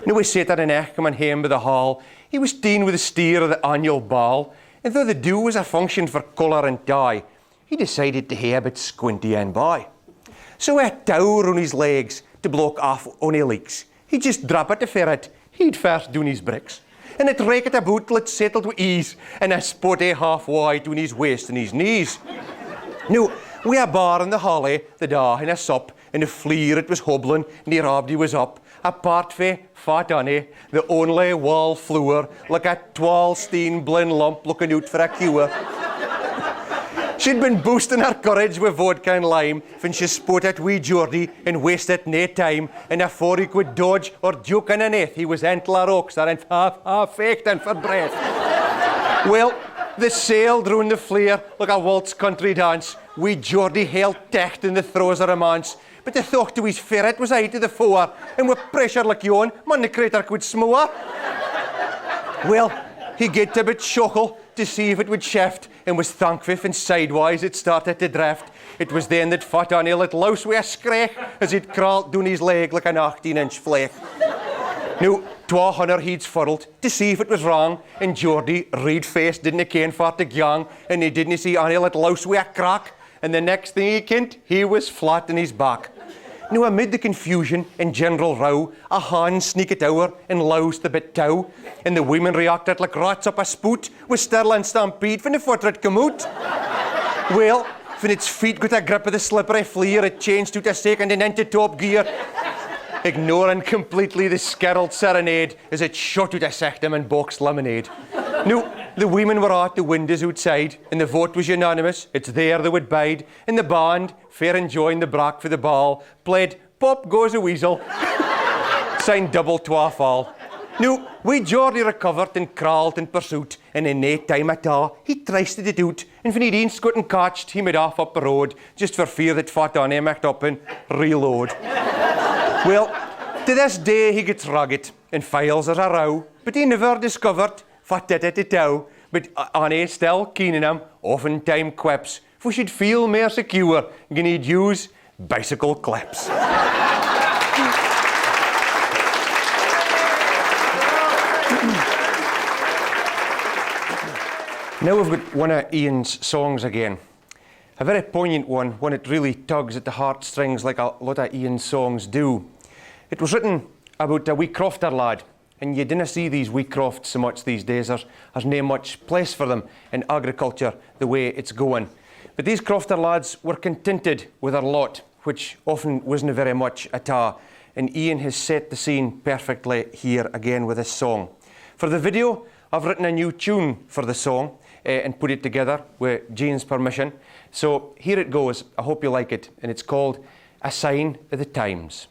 Now, we sat at an egg coming hame by the hall. He was ta'en with the steer of the annual ball, and though the do was a function for colour and dye, he decided to hae a bit squinty and by. So a tower on his legs to block off ony leaks. He'd just drop at the ferret, he'd first doon his bricks. and it raked about till it settled with ease, and a spotty half wide between his waist and his knees. Now, we a bar in the holly, the da in a sup, and a fleer it was hobbling, near Abdi was up, apart fae fat Annie, the only wall floor, like a 12-steen blin lump looking out for a cure. She'd been boosting her courage with vodka and lime when she spot at wee Geordie and wasted nae time, and afore he could dodge or duke in an eighth, he was antler oxer and half fechten for breath. Well, they sailed round the flare like a waltz country dance. Wee Geordie held tacht in the throes of romance, but the thought to his ferret was aye to the fore, and with pressure like yon, man the crater could smoor. Well, he get a bit shockle to see if it would shaft, and was thankful and sidewise it started to draft. It was then that Fat Annie let louse with a screch as it crawled down his leg like an 18-inch flake. Now, 200 heads furled to see if it was wrong, and Geordie, red-faced, didn't ken for to gang, and he didn't see Annie let louse with a crack, and the next thing he kent, he was flat on his back. Now, amid the confusion and general row, a hand sneaked over and loused the bit tow, and the women reacted like rats up a spout, with sterling stampede from the footer it come out. Well, when its feet got a grip of the slippery fleer, it changed to a second and into top gear, ignoring completely the skirled serenade as it shot out a sectum and boxed lemonade. Now, the women were at the windows outside, and the vote was unanimous. It's there they would bide. And the band, fair enjoying the brack for the ball, played Pop Goes a Weasel, signed double twa fall. Now, wee Geordie recovered and crawled in pursuit, and in nae time at all, he trysted it out. And when he'd eens gotten catched, he made off up the road, just for fear that Fat Annie might up and reload. Well, to this day he gets rugged and files as a row, but he never discovered Fat Tatty tow. But Annie still keen in him, oftentimes quips, for she'd feel more secure when he'd use bicycle clips. Now we've got one of Ian's songs again. A very poignant one that really tugs at the heartstrings like a lot of Ian's songs do. It was written about a wee crofter lad, and you dinna see these wee crofts so much these days. There's nae much place for them in agriculture the way it's going. But these crofter lads were contented with their lot, which often wasn't very much at all. And Ian has set the scene perfectly here again with this song. For the video, I've written a new tune for the song and put it together with Jean's permission. So here it goes. I hope you like it. And it's called A Sign of the Times.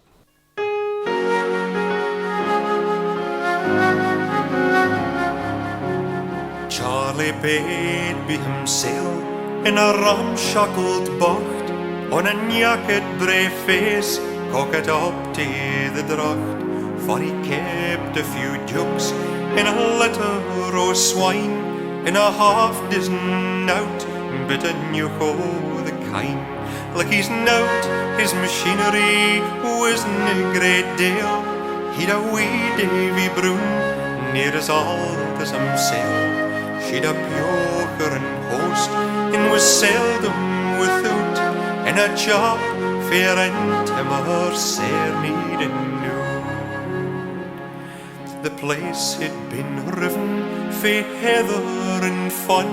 Charlie paid be himself in a ramshackled bocht, on a naked brave face, cocked up to the dracht, for he kept a few jokes in a litter o' swine, in a half-dozen out, but a new ho the kind. Like he's nout, his machinery wasn't a great deal, he'd a wee Davy Brown, near as old as himself. She'd a poker and host, and was seldom without, and a job fair and timber sair needed new. The place had been riven fae heather and fun,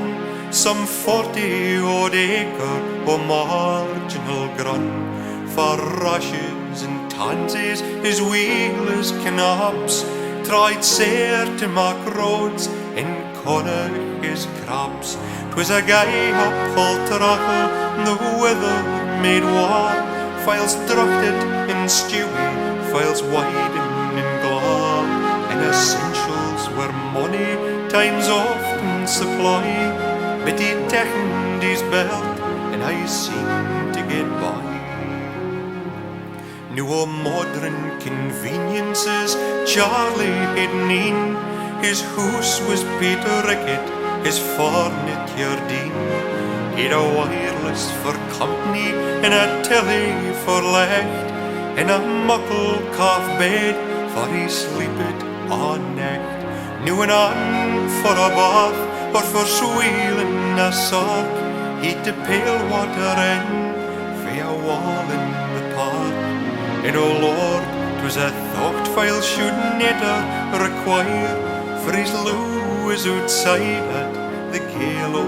some 40-odd acre o' marginal grun, for rushes and tansies as weel as cannops, tried sair to mak roads and Connacht his crops. 'Twas a gay uphill trackle, the weather made war, files druchted and stewy, files widen and glaw, and essentials were money times often supply. But he tightened his belt, and I seemed to get by. No modern conveniences Charlie had neen. His hoose was Peter Rickett, his furniture Dean. He'd a wireless for company, and a telly for light, and a muckle calf bed for he sleeped all night. New and on for a bath, or for sweeling a sock, he'd to pale water in, for a wall in the park. And oh Lord, 'twas a thought file should never require, for his loo is outside at the gale o'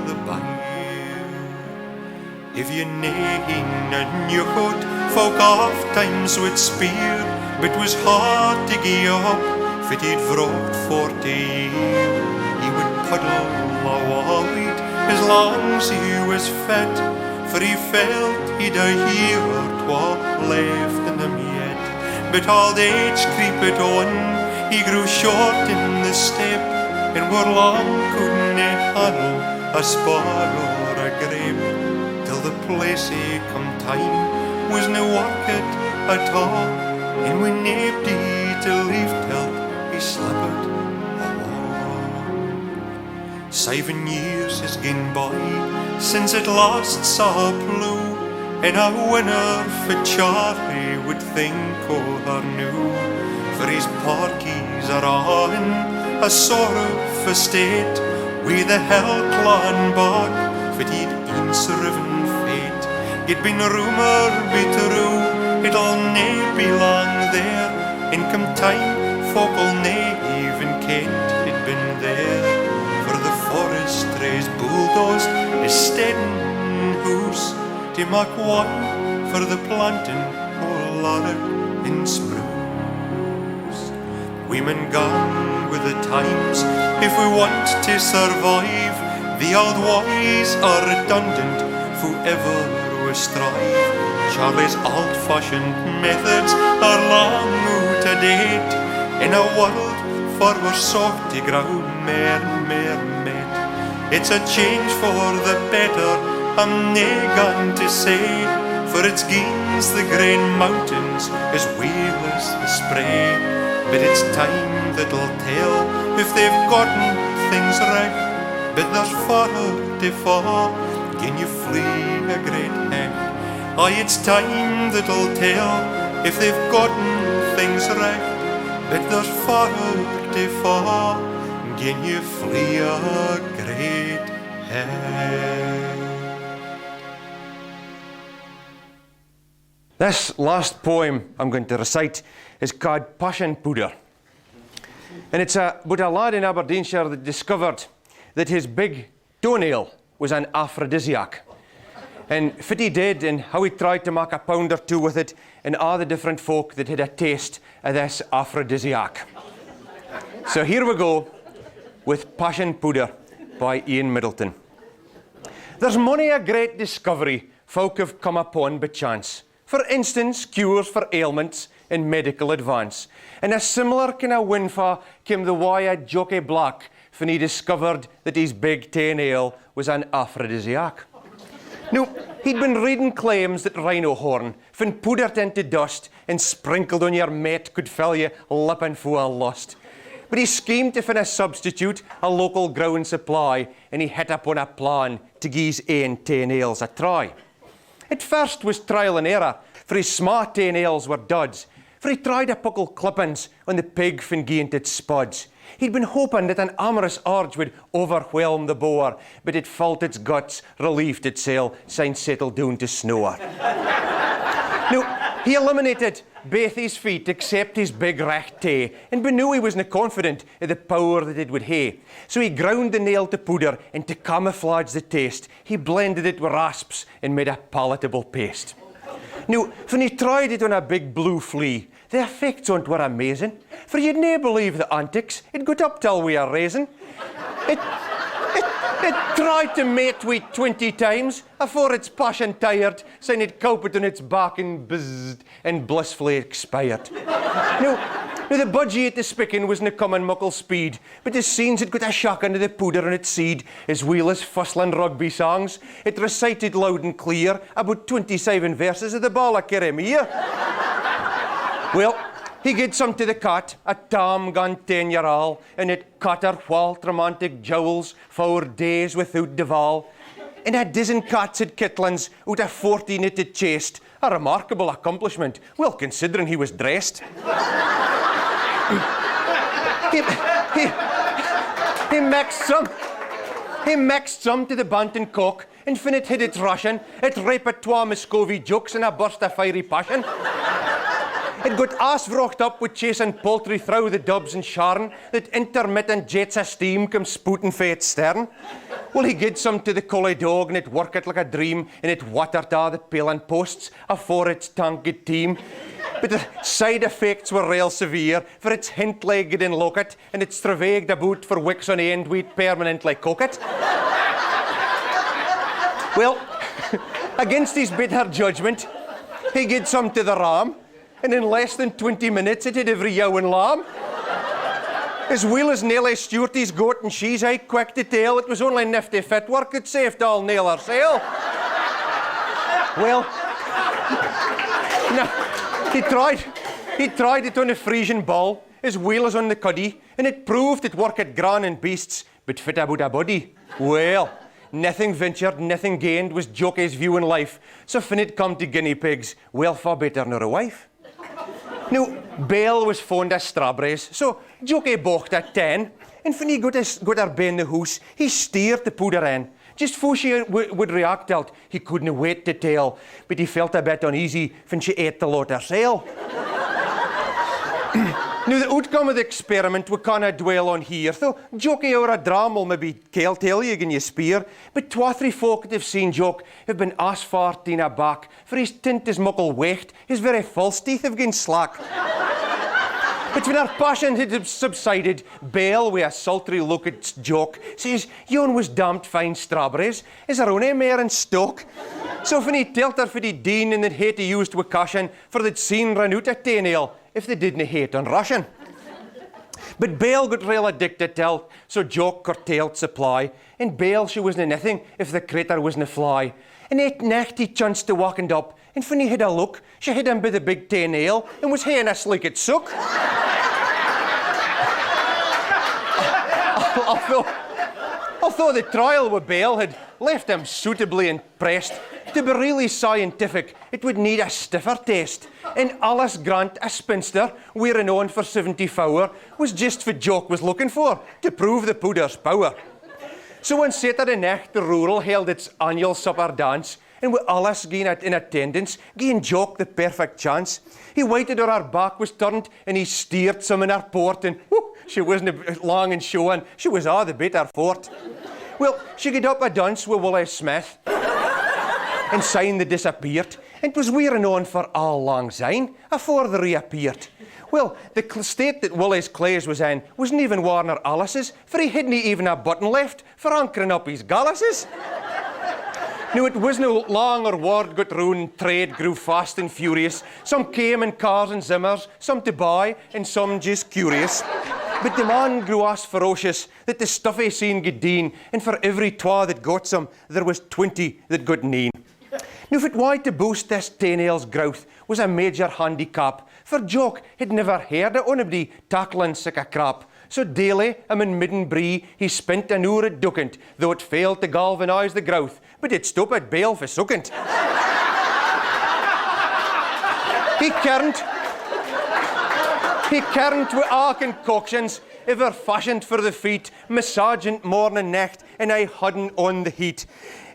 the bayou. If you nae a new coat, folk oft times would spear, but was hard to gie up, fit he'd vrocht 40 year. He would puddle a wide as long as he was fit, for he felt he'd a year or twa left in him yet. But old age creeped on, he grew short in the step, and were long couldn't handle a spar or a grape, till the place come time was no work at all, and when naebody to leave till he slipped away. 7 years has gone by since at last saw a plough, and a winner for Charlie would think o' her new, for his parkies are on a sorrow state, wi' the hell clawing back, for he'd eens riven fate. It'd been rumour be true, it'll nae be long there, and come time, folk'll nae even kent it'd been there, for the forestry's bulldozed is steadin' hoose, to mak way for the planting o' larrick and spruce. Women gone with the times, if we want to survive, the old ways are redundant, forever we strive. Charlie's old-fashioned methods are long out of date, in a world for we're soft to grow mair met. It's a change for the better, I'm nae going to say, for it's gains the green mountains as well as the spray. But it's time that'll tell if they've gotten things right, but there's farther to fall, can you flee a great hecht? Aye, it's time that'll tell if they've gotten things right, but there's farther to fall, can you flee a great hecht? This last poem I'm going to recite is called Passion Powder. And it's about a lad in Aberdeenshire that discovered that his big toenail was an aphrodisiac. And fit he did, and how he tried to make a pound or two with it, and all the different folk that had a taste of this aphrodisiac. So here we go with Passion Powder by Ian Middleton. There's mony a great discovery folk have come upon by chance. For instance, cures for ailments and medical advance. And a similar kind of windfall came the wire Jockey Black when he discovered that his big toenail was an aphrodisiac. Now, he'd been reading claims that rhino horn, when powdered into dust and sprinkled on your mate, could fill you lippin' full of lust. But he schemed to find a substitute, a local ground supply, and he hit upon a plan to gie his ain toenails a try. At first was trial and error, for his smart toenails were duds, for he tried a puckle clippings on the pig fin gient its spuds. He'd been hoping that an amorous urge would overwhelm the boar, but it felt its guts, relieved itself, syne settled down to snore. Now, he eliminated both his feet except his big recht toe, and but knew he wasn't confident of the power that it would hae. So he ground the nail to powder, and to camouflage the taste, he blended it with rasps and made a palatable paste. Now, when he tried it on a big blue flea, the effects on't were amazing, for you'd nae believe the antics, it got up till we are raising. It tried to mate with 20 times afore its passion tired, syne it cowped on its back and buzzed and blissfully expired. Now the budgie at the spicking wasna coming muckle speed, but as soon's it got a shock into the powder on its seed, as well as fussling rugby songs, it recited loud and clear about 27 verses of the Ball of Keremia. Well, he gave some to the cat, a tam gone 10-year-old, and it cut her whilst romantic jowls 4 days without Duval. And a dozen cats had kittlins out of 40 knitted chest, a remarkable accomplishment, well considering he was dressed. He mixed some to the bantam cock, and fin it hid its ration, it repertoire Muscovy jokes and a burst of fiery passion. It got ass-vrocht up with chasing poultry through the dubs and sharn, that intermittent jets of steam come spouting fae its stern. Well, he gied some to the collie dog, and it worked like a dream, and it watered all the paling posts afore its tanked team. But the side effects were real severe, for its hint-legged in locket, and it's travaged about for weeks on end we'd permanently cook it. Well, against his bitter judgment, he gied some to the ram, and in less than 20 minutes it had every yow and lamb. As well as Nellie Stewart's goat and she's quick to tell, it was only nifty fit work that saved all nail her sale. Well, now, he tried it on a Frisian bull, as well as on the cuddy, and it proved it worked gran and beasts, but fit about a body. Well, nothing ventured, nothing gained was Jockey's view in life, so fin it come to guinea pigs, well far better nor a wife. Now, Belle was fond of strawberries, so Jockey balked at 10, and when he got her by in the house, he steered to put her in. Just before she would react out, he couldn't wait to tell, but he felt a bit uneasy when she ate the lot herself. Now, the outcome of the experiment we can't dwell on here, though Jockey or a dram will maybe tell you when you spear, but 2 or 3 folk that have seen Jock have been asfart in a back, for his tint is muckle wecht, his very false teeth have gone slack. But when her passion had subsided, Belle, with a sultry look at Jock, says, "Yon was damned fine strawberries, is there only mare in stock?" So when he told her for the dean and that hate he used with caution, for they'd seen run out a tail if they didn't hate on Russian. But Belle got real addicted to it, so Jock curtailed supply, and Belle she wasn't nothing if the crater wasn't a fly. And at night he chanced to walking up, and when he had a look, she hit him by the big tail and was haying us like it suck. Although the trial with Belle had left him suitably impressed, to be really scientific, it would need a stiffer test. And Alice Grant, a spinster, wearing on for 74, was just what Jock was looking for, to prove the powder's power. So on Saturday night, the rural held its annual supper dance, and with Alice in attendance, gave Jock the perfect chance. He waited till her back was turned, and he steered some in her port, and she wasn't long in showing, she was all the better for it. Well, she got up a dance with Willie Smith, and syne they disappeared, and was wearing on for all long syne, afore they reappeared. Well, the state that Willie's clays was in wasn't even Warner Alice's, for he hadn't even a button left for anchoring up his galluses. Now, it wasn't long or word got round, trade grew fast and furious. Some came in cars and zimmers, some to buy, and some just curious. But the man grew as ferocious that the stuffy scene got deen, and for every 2 that got some, there was 20 that got neen. Now, if it wanted to boost this tailnail's growth was a major handicap, for Jock had never heard of anybody tackling sick a crap. So daily, in midden-bree, he spent an hour at duckant, though it failed to galvanise the growth, but it stopped at Bale for suckant. He carn't with all concoctions, ever fashioned for the feet, massaging morning night, and I hadn't on the heat.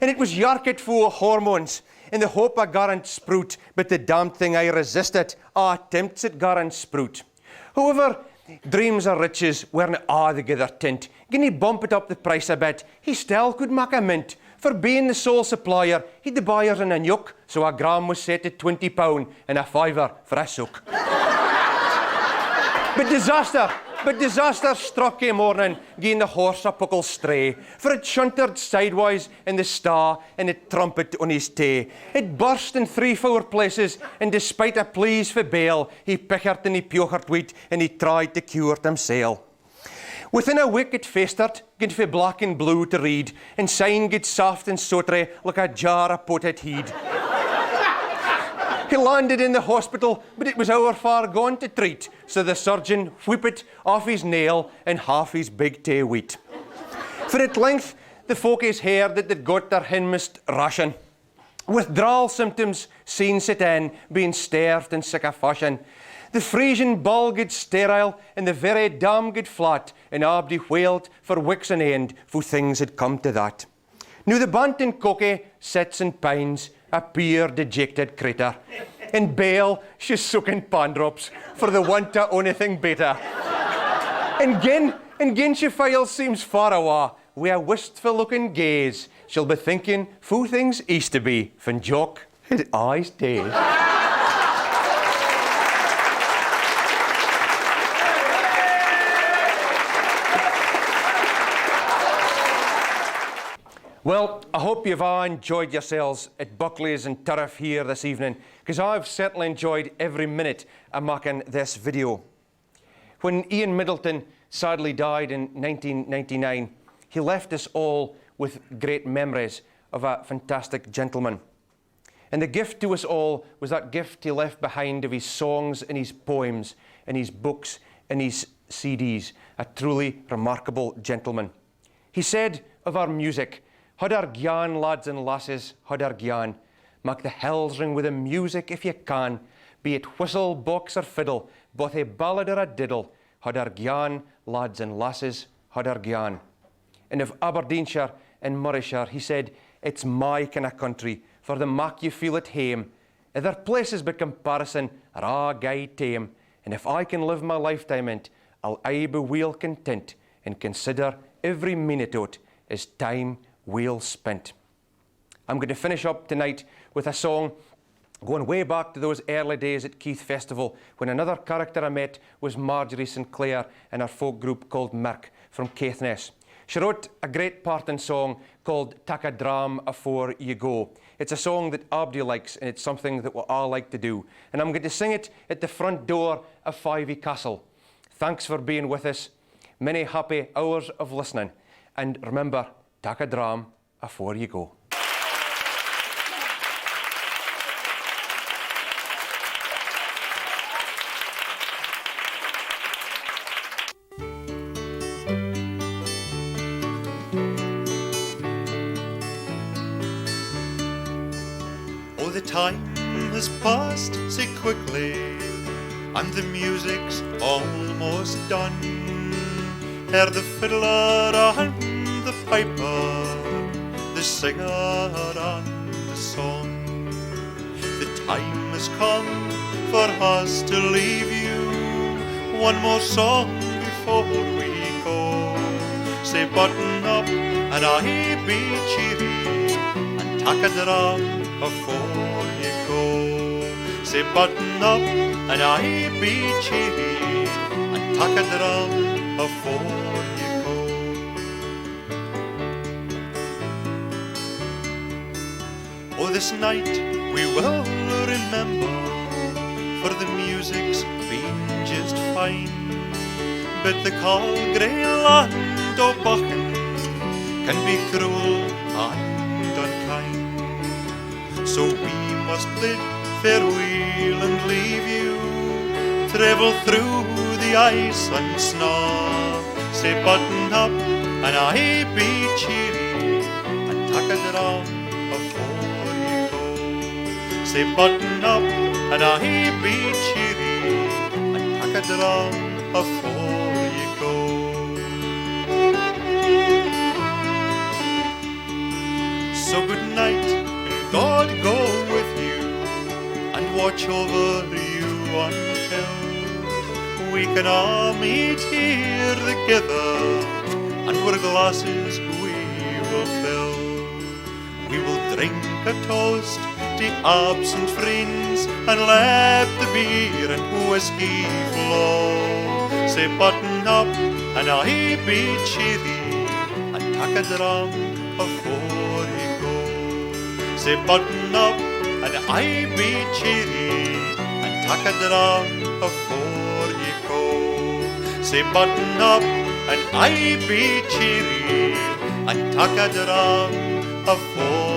And it was yarket full of hormones, in the hope I garant sprout, but the damned thing I resisted, attempts at garant sprout. However, dreams of riches weren't altogether tint. Gin he bump it up the price a bit, he still could make a mint. For being the sole supplier, he'd the buyers in a nuke, so a gram was set at £20 and a fiver for a sook. But disaster struck a morning, gin the horse a puckle stray, for it shuntered sideways in the star and it trumpet on his tay. It burst in 3-4 places, and despite a pleas for bail, he pickert and he piochert wheat, and he tried to cure it himself. Within a week it festered, gin for black and blue to read, and sign get soft and sotry like a jar of potted heed. He landed in the hospital, but it was our far gone to treat, so the surgeon whipped it off his nail and half his big tay wheat. For at length, the folkies heard that they'd got their hinmist ration. Withdrawal symptoms seen set in, being starved and sick of fashion. The Frisian bull get sterile, and the very dam get flat, and abdy whaled for weeks on end, for things had come to that. Now the bantin cookie sits and pines, a poor dejected crater. In Bale, she's soaking pan drops for the want of anything better. And gin she files seems far awa, wi' a wistful looking gaze. She'll be thinking fu things used to be, fin Jock had eyes days. Well, I hope you've all enjoyed yourselves at Buckleys and Turriff here this evening, because I've certainly enjoyed every minute of making this video. When Ian Middleton sadly died in 1999, he left us all with great memories of a fantastic gentleman. And the gift to us all was that gift he left behind of his songs and his poems and his books and his CDs, a truly remarkable gentleman. He said of our music, "Hod our gyan, lads and lasses, hod our gyan. Mak the hells ring with the music if you can. Be it whistle, box or fiddle, both a ballad or a diddle. Hod our gyan, lads and lasses, hod our gyan." And of Aberdeenshire and Morayshire, he said, "It's my kind of country, for the mak you feel at hame. Other places by comparison are a gay tame. And if I can live my lifetime in't, I'll aye be weel content, and consider every minute o't as time well spent." I'm going to finish up tonight with a song going way back to those early days at Keith Festival, when another character I met was Marjorie Sinclair in her folk group called Mirk from Caithness. She wrote a great parting song called "Tak a Dram Afore You Go." It's a song that Abdi likes, and it's something that we all like to do. And I'm going to sing it at the front door of Fyvie Castle. Thanks for being with us. Many happy hours of listening. And remember, tak a dram afore you go. Oh, the time has passed so quickly, and the music's almost done. Hear the fiddler and the piper, the singer and the song. The time has come for us to leave you. One more song before we go. Say button up and I be cheery, and tak a dram before you go. Say button up and I be cheery, and tak a dram before you go. Oh, this night we will remember, for the music's been just fine. But the cold grey land o' Buchan can be cruel and unkind. So we must bid farewell and leave you, travel through the ice and snow. Say button up and I be cheery, and tak a dram before you go. Say button up and I be cheery, and tak a dram before you go. So good night, and God go with you, and watch over you until we can all meet here together, and our glasses we will fill. We will drink a toast to absent friends, and let the beer and whiskey flow. Say button up and I be cheery, and tak a dram before you go. Say button up and I be cheery, and tak a dram before you go. Say button up and I be cheery, and tak a dram before